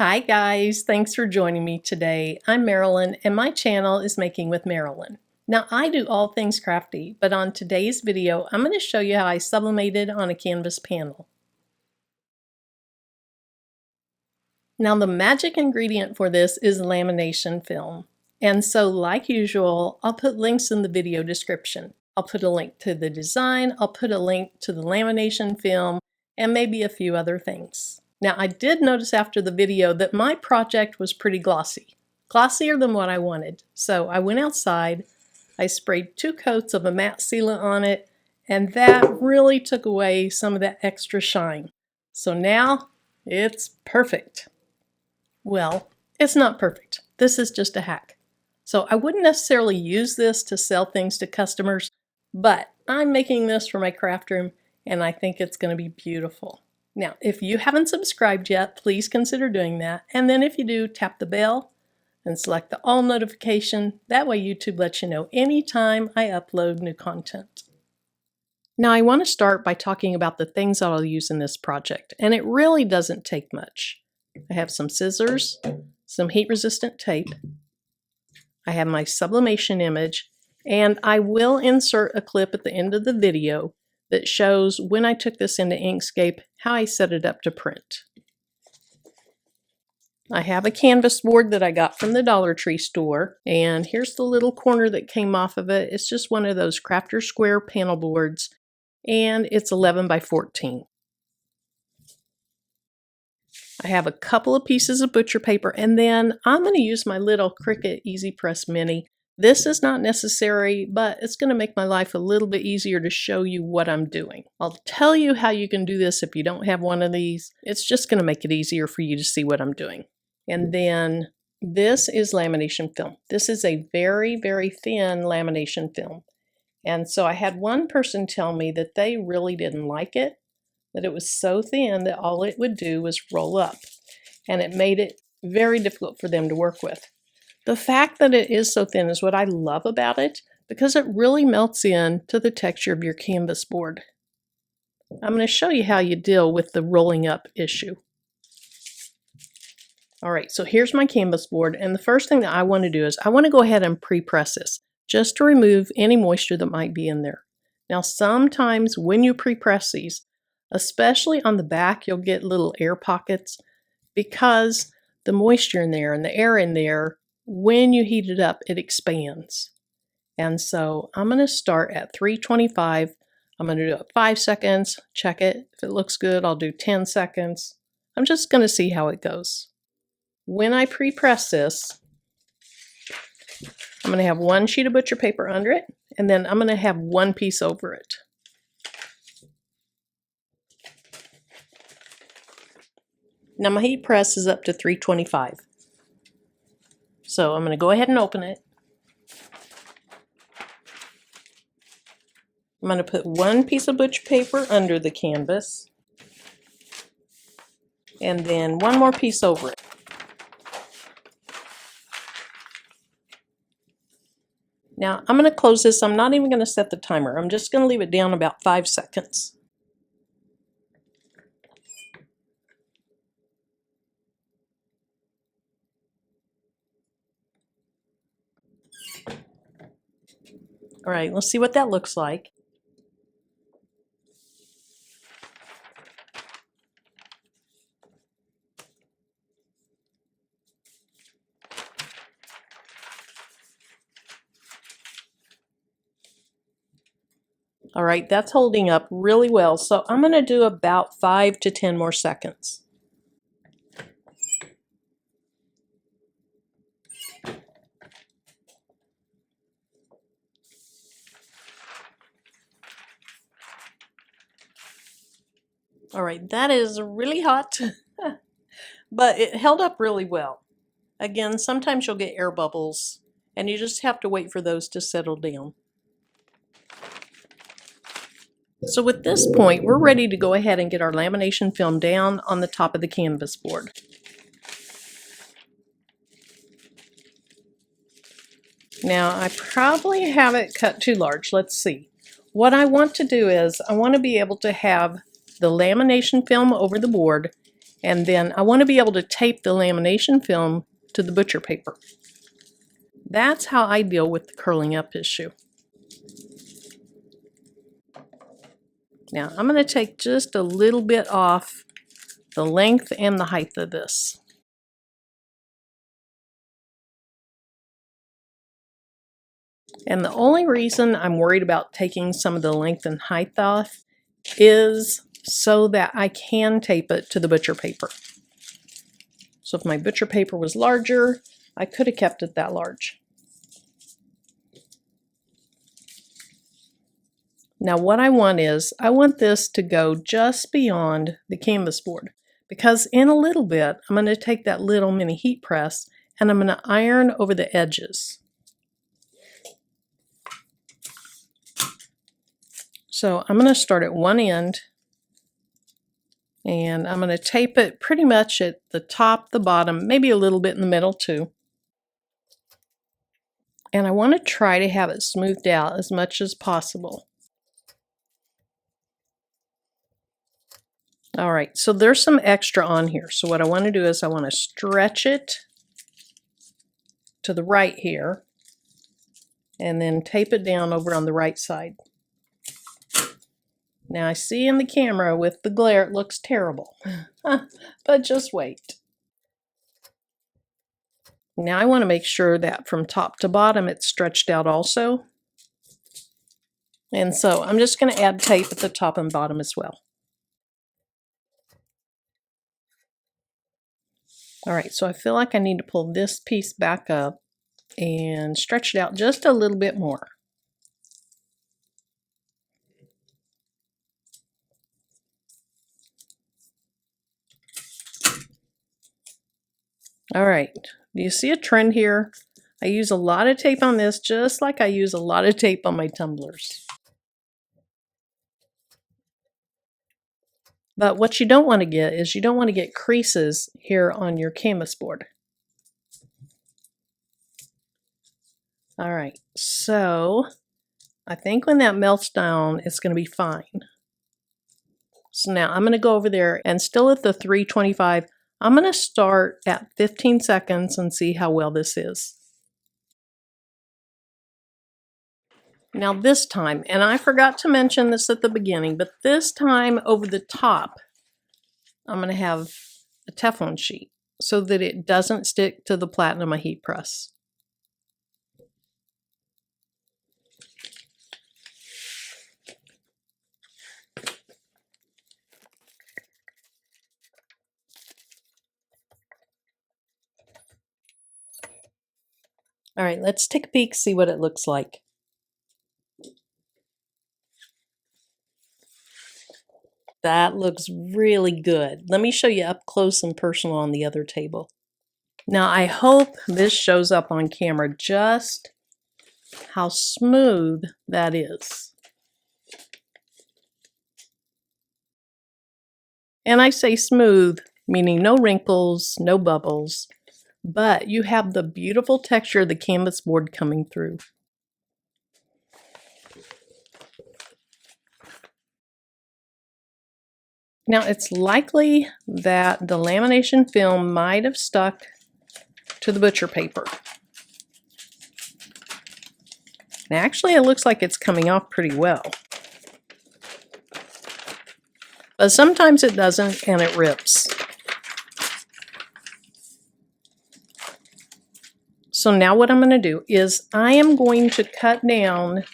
Hi guys, thanks for joining me today. I'm Marilyn and my channel is Making with Marilyn. Now I do all things crafty, but on today's video I'm going to show you how I sublimated on a canvas panel. Now the magic ingredient for this is lamination film. And so like usual, I'll put links in the video description. I'll put a link to the design, I'll put a link to the lamination film, and maybe a few other things. Now I did notice after the video that my project was pretty glossy, glossier than what I wanted. So I went outside, I sprayed 2 coats of a matte sealant on it, and that really took away some of that extra shine. So now it's perfect. Well, it's not perfect. This is just a hack. So I wouldn't necessarily use this to sell things to customers, but I'm making this for my craft room and I think it's going to be beautiful. Now, if you haven't subscribed yet, please consider doing that. And then if you do, tap the bell and select the all notification. That way YouTube lets you know anytime I upload new content. Now I want to start by talking about the things that I'll use in this project, and it really doesn't take much. I have some scissors, some heat-resistant tape, I have my sublimation image, and I will insert a clip at the end of the video that shows when I took this into Inkscape, how I set it up to print. I have a canvas board that I got from the Dollar Tree store, and here's the little corner that came off of it. It's just one of those Crafter Square panel boards, and it's 11 by 14. I have a couple of pieces of butcher paper, and then I'm going to use my little Cricut Easy Press Mini. This is not necessary, but it's going to make my life a little bit easier to show you what I'm doing. I'll tell you how you can do this if you don't have one of these. It's just going to make it easier for you to see what I'm doing. And then this is lamination film. This is a very, very thin lamination film. And so I had one person tell me that they really didn't like it, that it was so thin that all it would do was roll up. And it made it very difficult for them to work with. The fact that it is so thin is what I love about it, because it really melts in to the texture of your canvas board. I'm going to show you how you deal with the rolling up issue. All right, so here's my canvas board, and the first thing that I want to do is I want to go ahead and pre-press this, just to remove any moisture that might be in there. Now sometimes when you pre-press these, especially on the back, you'll get little air pockets because the moisture in there and the air in there, when you heat it up, it expands. And so I'm going to start at 325. I'm going to do it 5 seconds, check it. If it looks good, I'll do 10 seconds. I'm just going to see how it goes. When I pre-press this, I'm going to have one sheet of butcher paper under it, and then I'm going to have one piece over it. Now my heat press is up to 325. So I'm going to go ahead and open it. I'm going to put one piece of butcher paper under the canvas and then one more piece over it. Now I'm going to close this. I'm not even going to set the timer. I'm just going to leave it down about 5 seconds. All right, let's see what that looks like. All right, that's holding up really well, so I'm going to do about 5 to 10 more seconds. All right, that is really hot, but it held up really well. Again, sometimes you'll get air bubbles, and you just have to wait for those to settle down. So at this point, we're ready to go ahead and get our lamination film down on the top of the canvas board. Now, I probably have it cut too large. Let's see. What I want to do is I want to be able to have the lamination film over the board And then I want to be able to tape the lamination film to the butcher paper. That's how I deal with the curling up issue. Now I'm going to take just a little bit off the length and the height of this. And the only reason I'm worried about taking some of the length and height off is so that I can tape it to the butcher paper. So if my butcher paper was larger, I could have kept it that large. Now what I want is, I want this to go just beyond the canvas board, because in a little bit, I'm going to take that little mini heat press and I'm going to iron over the edges. So I'm going to start at one end and I'm going to tape it pretty much at the top, the bottom, maybe a little bit in the middle too. And I want to try to have it smoothed out as much as possible. All right, so there's some extra on here. So what I want to do is I want to stretch it to the right here and then tape it down over on the right side. Now I see in the camera with the glare it looks terrible, but just wait. Now I want to make sure that from top to bottom it's stretched out also. And so I'm just going to add tape at the top and bottom as well. All right, so I feel like I need to pull this piece back up and stretch it out just a little bit more. All right, do you see a trend here? I use a lot of tape on this, just like I use a lot of tape on my tumblers. But what you don't want to get is you don't want to get creases here on your canvas board. All right, so I think when that melts down, it's going to be fine. So now I'm going to go over there and still at the 325, I'm going to start at 15 seconds and see how well this is. Now this time, and I forgot to mention this at the beginning, but this time over the top, I'm going to have a Teflon sheet so that it doesn't stick to the platinum of heat press. All right, let's take a peek, see what it looks like. That looks really good. Let me show you up close and personal on the other table. Now I hope this shows up on camera just how smooth that is. And I say smooth, meaning no wrinkles, no bubbles, but you have the beautiful texture of the canvas board coming through. Now it's likely that the lamination film might have stuck to the butcher paper. And actually it looks like it's coming off pretty well. But sometimes it doesn't and it rips. So now what I'm going to do is I am going to cut down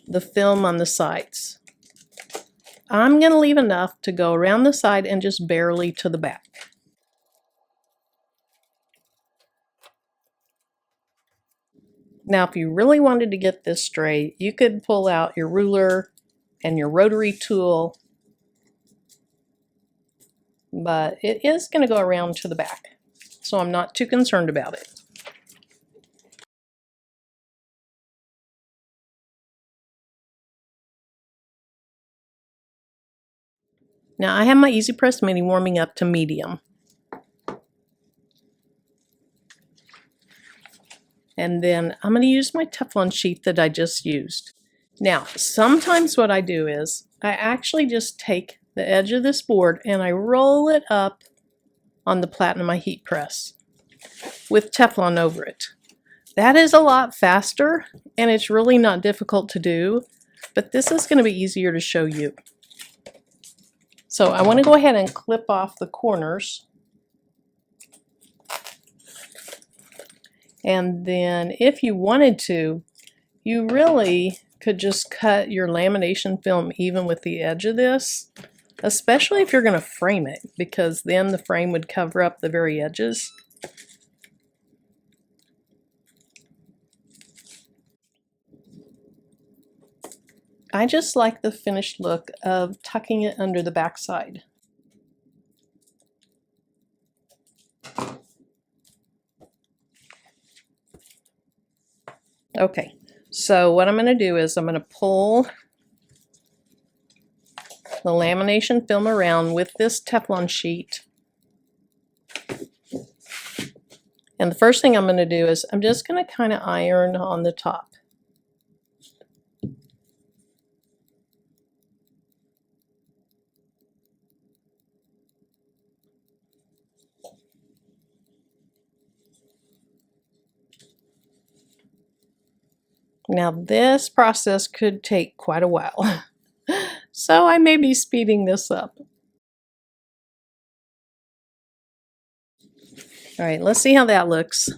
the film on the sides. I'm going to leave enough to go around the side and just barely to the back. Now if you really wanted to get this straight, you could pull out your ruler and your rotary tool, but it is going to go around to the back, so I'm not too concerned about it. Now I have my Easy Press Mini warming up to medium. And then I'm going to use my Teflon sheet that I just used. Now, sometimes what I do is I actually just take the edge of this board and I roll it up on the platen of my heat press with Teflon over it. That is a lot faster and it's really not difficult to do, but this is going to be easier to show you. So I want to go ahead and clip off the corners. And then if you wanted to, you really could just cut your lamination film even with the edge of this, especially if you're going to frame it, because then the frame would cover up the very edges. I just like the finished look of tucking it under the backside. Okay, so what I'm going to do is I'm going to pull the lamination film around with this Teflon sheet. And the first thing I'm going to do is I'm just going to kind of iron on the top. Now this process could take quite a while, so I may be speeding this up. All right, let's see how that looks.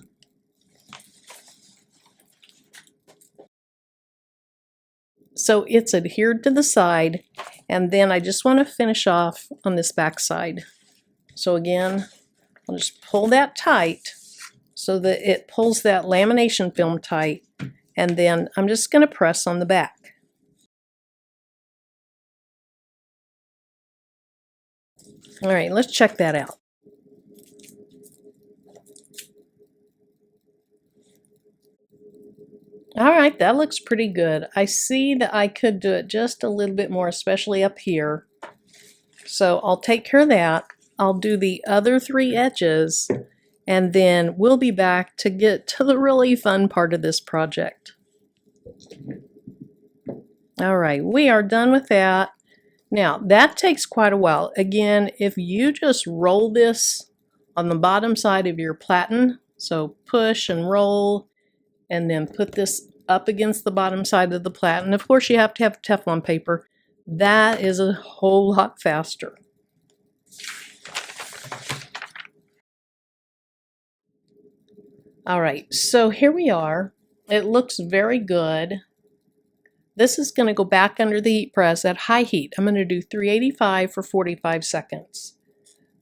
So it's adhered to the side, and then I just want to finish off on this back side. So again, I'll just pull that tight so that it pulls that lamination film tight, and then I'm just going to press on the back. All right, let's check that out. All right, that looks pretty good. I see that I could do it just a little bit more, especially up here. So I'll take care of that. I'll do the other 3 edges, and then we'll be back to get to the really fun part of this project. All right, we are done with that. Now, that takes quite a while. Again, if you just roll this on the bottom side of your platen, so push and roll, and then put this up against the bottom side of the platen. Of course, you have to have Teflon paper. That is a whole lot faster. All right, so here we are. It looks very good. This is going to go back under the heat press at high heat. I'm going to do 385 for 45 seconds.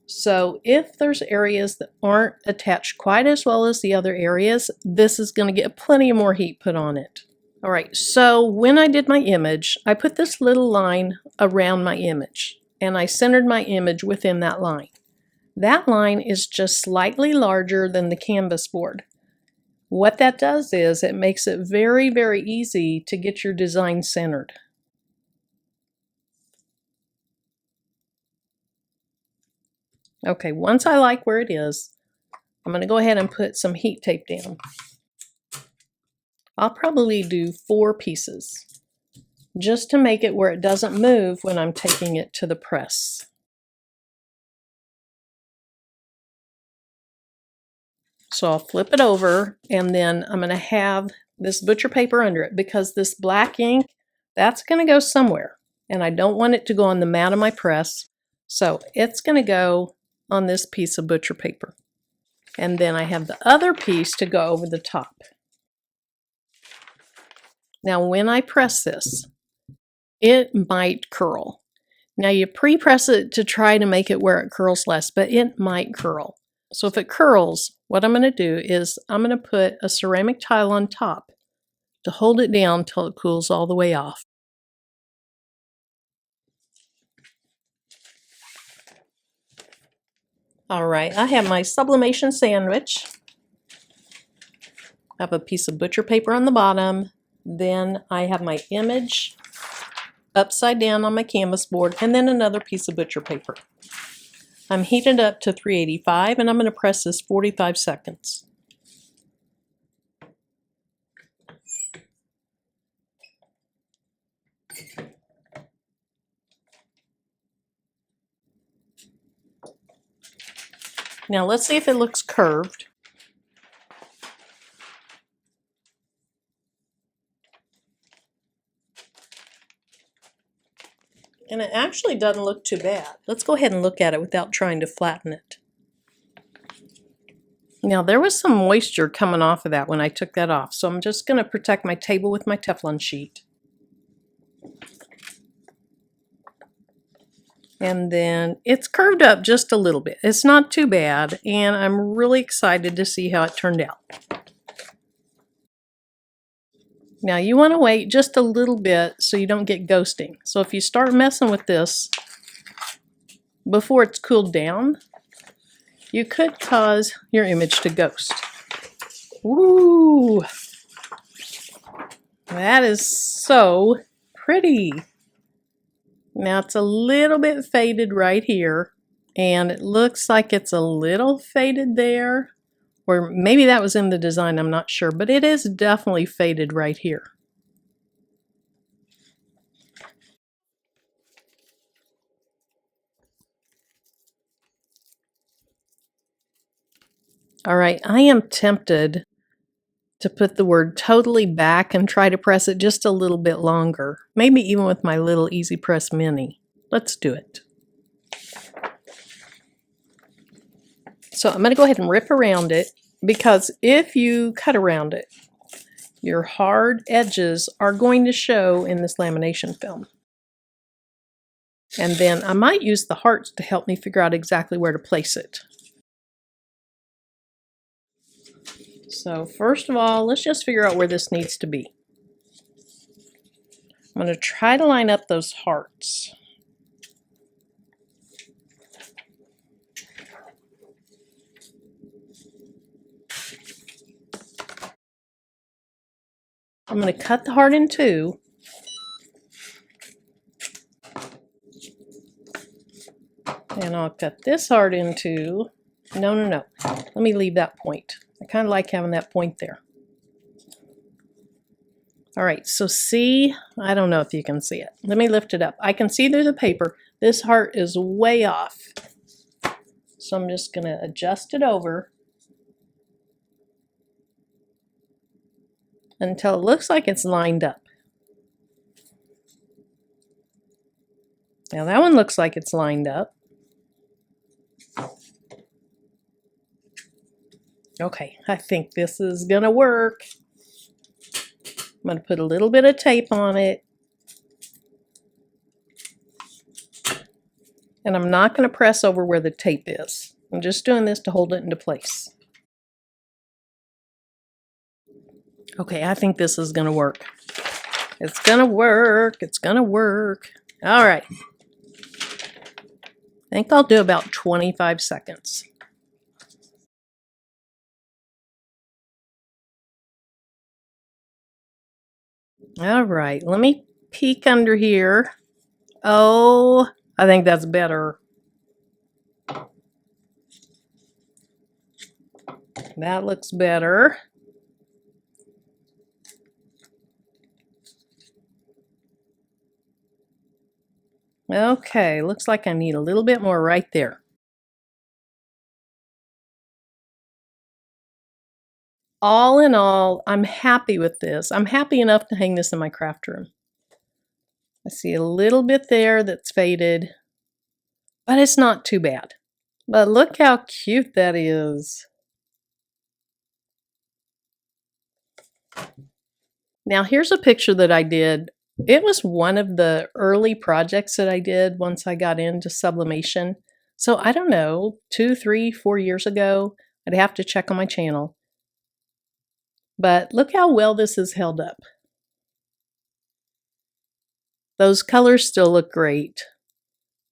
So if there's areas that aren't attached quite as well as the other areas, this is going to get plenty more heat put on it. All right, so when I did my image, I put this little line around my image, and I centered my image within that line. That line is just slightly larger than the canvas board. What that does is it makes it very, very easy to get your design centered. Okay, once I like where it is, I'm going to go ahead and put some heat tape down. I'll probably do 4 pieces just to make it where it doesn't move when I'm taking it to the press. So I'll flip it over, and then I'm going to have this butcher paper under it because this black ink, that's going to go somewhere, and I don't want it to go on the mat of my press. So it's going to go on this piece of butcher paper. And then I have the other piece to go over the top. Now when I press this, it might curl. Now you pre-press it to try to make it where it curls less, but it might curl. So if it curls, what I'm going to do is I'm going to put a ceramic tile on top to hold it down until it cools all the way off. All right, I have my sublimation sandwich. I have a piece of butcher paper on the bottom. Then I have my image upside down on my canvas board, and then another piece of butcher paper. I'm heated up to 385, and I'm going to press this 45 seconds. Now let's see if it looks curved. And it actually doesn't look too bad. Let's go ahead and look at it without trying to flatten it. Now there was some moisture coming off of that when I took that off, so I'm just going to protect my table with my Teflon sheet. And then it's curved up just a little bit. It's not too bad, and I'm really excited to see how it turned out. Now you want to wait just a little bit so you don't get ghosting. So if you start messing with this before it's cooled down, you could cause your image to ghost. Ooh, that is so pretty. Now it's a little bit faded right here, and it looks like it's a little faded there. Or maybe that was in the design, I'm not sure, but it is definitely faded right here. All right, I am tempted to put the word totally back and try to press it just a little bit longer, maybe even with my little Easy Press Mini. Let's do it. So I'm going to go ahead and rip around it, because if you cut around it, your hard edges are going to show in this lamination film. And then I might use the hearts to help me figure out exactly where to place it. So first of all, let's just figure out where this needs to be. I'm going to try to line up those hearts. I'm going to cut the heart in two. And I'll cut this heart in two. No. Let me leave that point. I kind of like having that point there. All right, so see, I don't know if you can see it. Let me lift it up. I can see through the paper. This heart is way off. So I'm just going to adjust it over until it looks like it's lined up. Now that one looks like it's lined up. Okay, I think this is gonna work. I'm gonna put a little bit of tape on it. And I'm not gonna press over where the tape is. I'm just doing this to hold it into place. Okay, I think this is gonna work. It's gonna work, it's gonna work. All right. I think I'll do about 25 seconds. All right, let me peek under here. Oh, I think that's better. That looks better. Okay, looks like I need a little bit more right there. All in all, I'm happy with this. I'm happy enough to hang this in my craft room. I see a little bit there that's faded, but it's not too bad. But look how cute that is. Now here's a picture that I did. It was one of the early projects that I did once I got into sublimation. So I don't know, 2, 3, 4 years ago. I'd have to check on my channel. But look how well this is held up. Those colors still look great.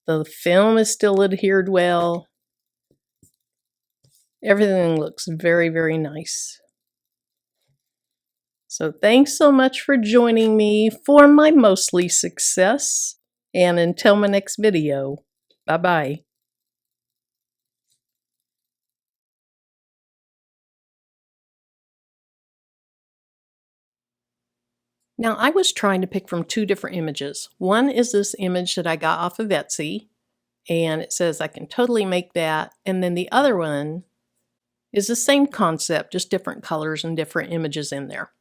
The film is still adhered well. Everything looks very, very nice. So thanks so much for joining me for my mostly success. And until my next video, bye-bye. Now I was trying to pick from two different images. One is this image that I got off of Etsy, And it says I can totally make that. And then the other one is the same concept, just different colors and different images in there.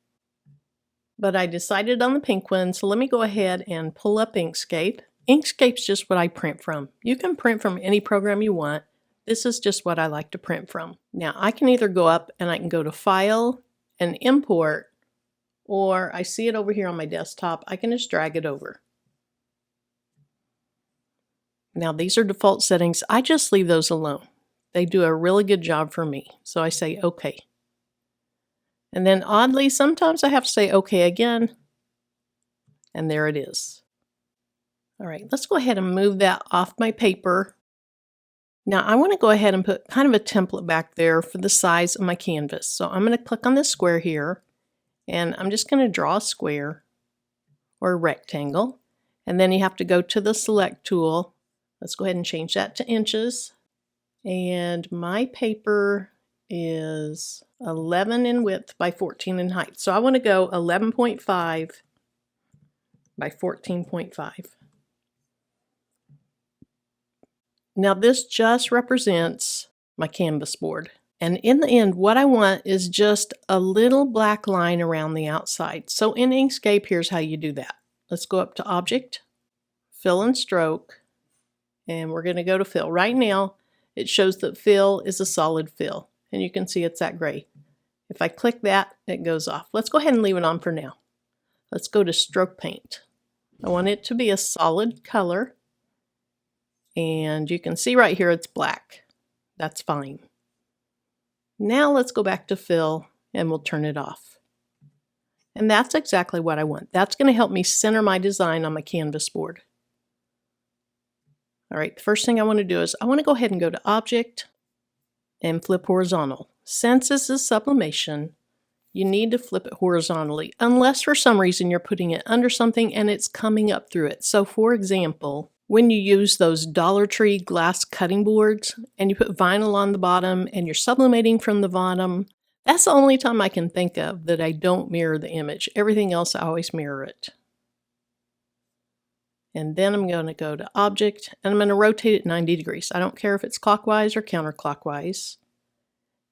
But I decided on the pink one, so let me go ahead and pull up Inkscape. Inkscape's just what I print from. You can print from any program you want. This is just what I like to print from. Now I can either go up and I can go to File and Import, or I see it over here on my desktop, I can just drag it over. Now these are default settings. I just leave those alone. They do a really good job for me. So I say OK. And then oddly, sometimes I have to say OK again. And there it is. All right, let's go ahead and move that off my paper. Now I want to go ahead and put kind of a template back there for the size of my canvas. So I'm going to click on this square here, and I'm just going to draw a square or a rectangle. And then you have to go to the select tool. Let's go ahead and change that to inches. And my paper is 11 in width by 14 in height. So I want to go 11.5 by 14.5. Now this just represents my canvas board. And in the end, what I want is just a little black line around the outside. So in Inkscape, here's how you do that. Let's go up to Object, Fill and Stroke, and we're going to go to Fill. Right now, it shows that fill is a solid fill, and you can see it's that gray. If I click that, it goes off. Let's go ahead and leave it on for now. Let's go to Stroke Paint. I want it to be a solid color. And you can see right here it's black. That's fine. Now let's go back to fill and we'll turn it off. And that's exactly what I want. That's going to help me center my design on my canvas board. All right, the first thing I want to do is I want to go ahead and go to Object and flip horizontal. Since this is sublimation, you need to flip it horizontally, unless for some reason you're putting it under something and it's coming up through it. So for example, when you use those Dollar Tree glass cutting boards and you put vinyl on the bottom and you're sublimating from the bottom, that's the only time I can think of that I don't mirror the image. Everything else, I always mirror it. And then I'm going to go to Object and I'm going to rotate it 90 degrees. I don't care if it's clockwise or counterclockwise.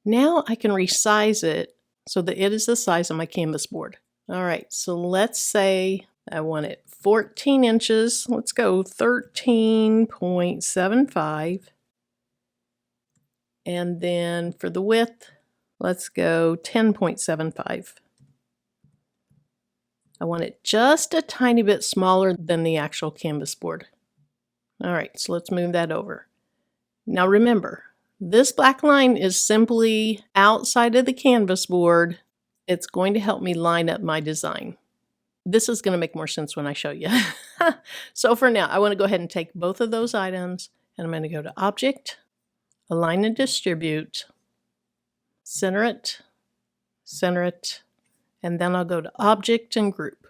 Now I can resize it so that it is the size of my canvas board. All right, so let's say I want it 14 inches. Let's go 13.75. And then for the width, let's go 10.75. I want it just a tiny bit smaller than the actual canvas board. All right, so let's move that over. Now remember, this black line is simply outside of the canvas board. It's going to help me line up my design. This is going to make more sense when I show you. So for now, I want to go ahead and take both of those items and I'm going to go to Object, Align and Distribute, center it, and then I'll go to Object and Group.